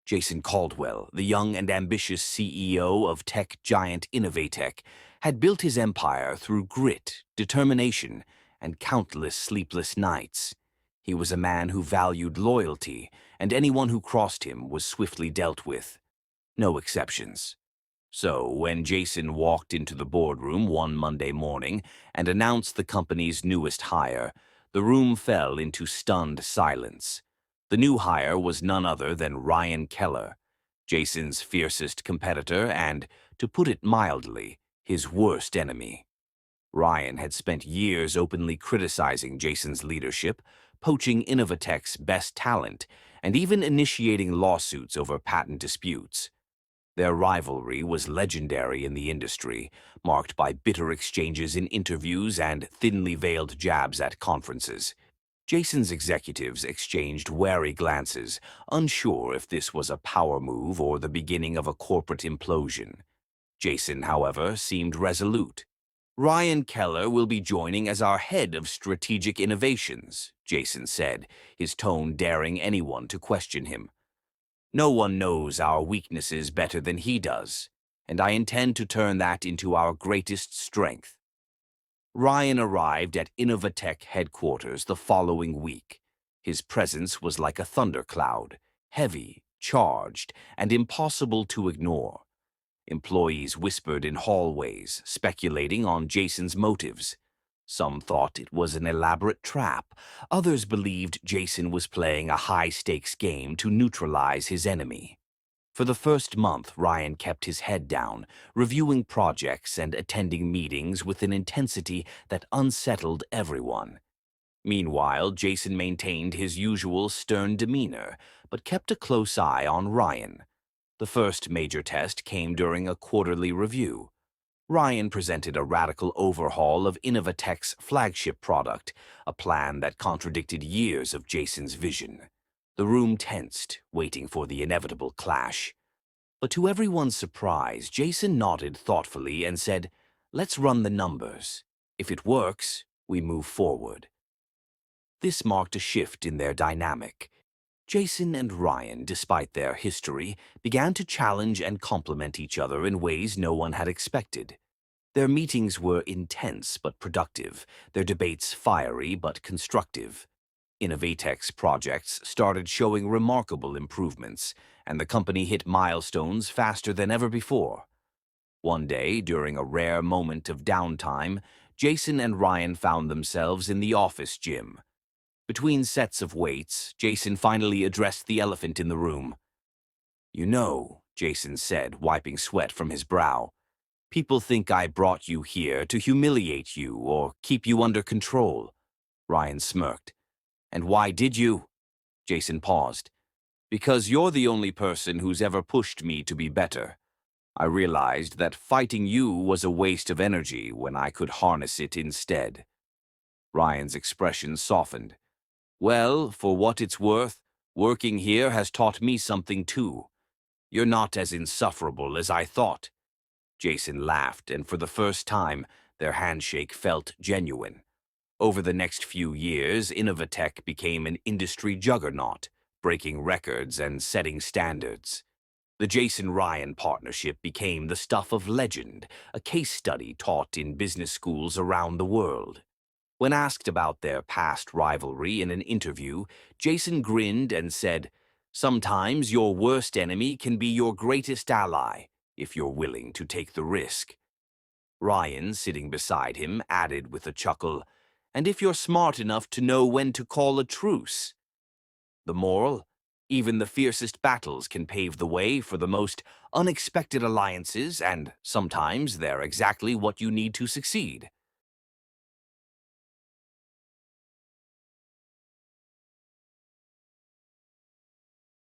Jason Caldwell, the young and ambitious CEO of tech giant Innovatech, had built his empire through grit, determination, and countless sleepless nights. He was a man who valued loyalty, and anyone who crossed him was swiftly dealt with. No exceptions. So, when Jason walked into the boardroom one Monday morning and announced the company's newest hire, the room fell into stunned silence. The new hire was none other than Ryan Keller, Jason's fiercest competitor and, to put it mildly, his worst enemy. Ryan had spent years openly criticizing Jason's leadership, poaching Innovatech's best talent, and even initiating lawsuits over patent disputes. Their rivalry was legendary in the industry, marked by bitter exchanges in interviews and thinly veiled jabs at conferences. Jason's executives exchanged wary glances, unsure if this was a power move or the beginning of a corporate implosion. Jason, however, seemed resolute. "Ryan Keller will be joining as our head of strategic innovations," Jason said, his tone daring anyone to question him. "No one knows our weaknesses better than he does, and I intend to turn that into our greatest strength." Ryan arrived at Innovatech headquarters the following week. His presence was like a thundercloud, heavy, charged, and impossible to ignore. Employees whispered in hallways, speculating on Jason's motives. Some thought it was an elaborate trap. Others believed Jason was playing a high-stakes game to neutralize his enemy. For the first month, Ryan kept his head down, reviewing projects and attending meetings with an intensity that unsettled everyone. Meanwhile, Jason maintained his usual stern demeanor, but kept a close eye on Ryan. The first major test came during a quarterly review. Ryan presented a radical overhaul of Innovatech's flagship product, a plan that contradicted years of Jason's vision. The room tensed, waiting for the inevitable clash. But to everyone's surprise, Jason nodded thoughtfully and said, "Let's run the numbers. If it works, we move forward." This marked a shift in their dynamic. Jason and Ryan, despite their history, began to challenge and complement each other in ways no one had expected. Their meetings were intense but productive, their debates fiery but constructive. Innovatech's projects started showing remarkable improvements, and the company hit milestones faster than ever before. One day, during a rare moment of downtime, Jason and Ryan found themselves in the office gym. Between sets of weights, Jason finally addressed the elephant in the room. "You know," Jason said, wiping sweat from his brow, "people think I brought you here to humiliate you or keep you under control." Ryan smirked. "And why did you?" Jason paused. "Because you're the only person who's ever pushed me to be better. I realized that fighting you was a waste of energy when I could harness it instead." Ryan's expression softened. "Well, for what it's worth, working here has taught me something too. You're not as insufferable as I thought." Jason laughed, and for the first time, their handshake felt genuine. Over the next few years, Innovatech became an industry juggernaut, breaking records and setting standards. The Jason-Ryan partnership became the stuff of legend, a case study taught in business schools around the world. When asked about their past rivalry in an interview, Jason grinned and said, "Sometimes your worst enemy can be your greatest ally, if you're willing to take the risk." Ryan, sitting beside him, added with a chuckle, "And if you're smart enough to know when to call a truce." The moral? Even the fiercest battles can pave the way for the most unexpected alliances, and sometimes they're exactly what you need to succeed.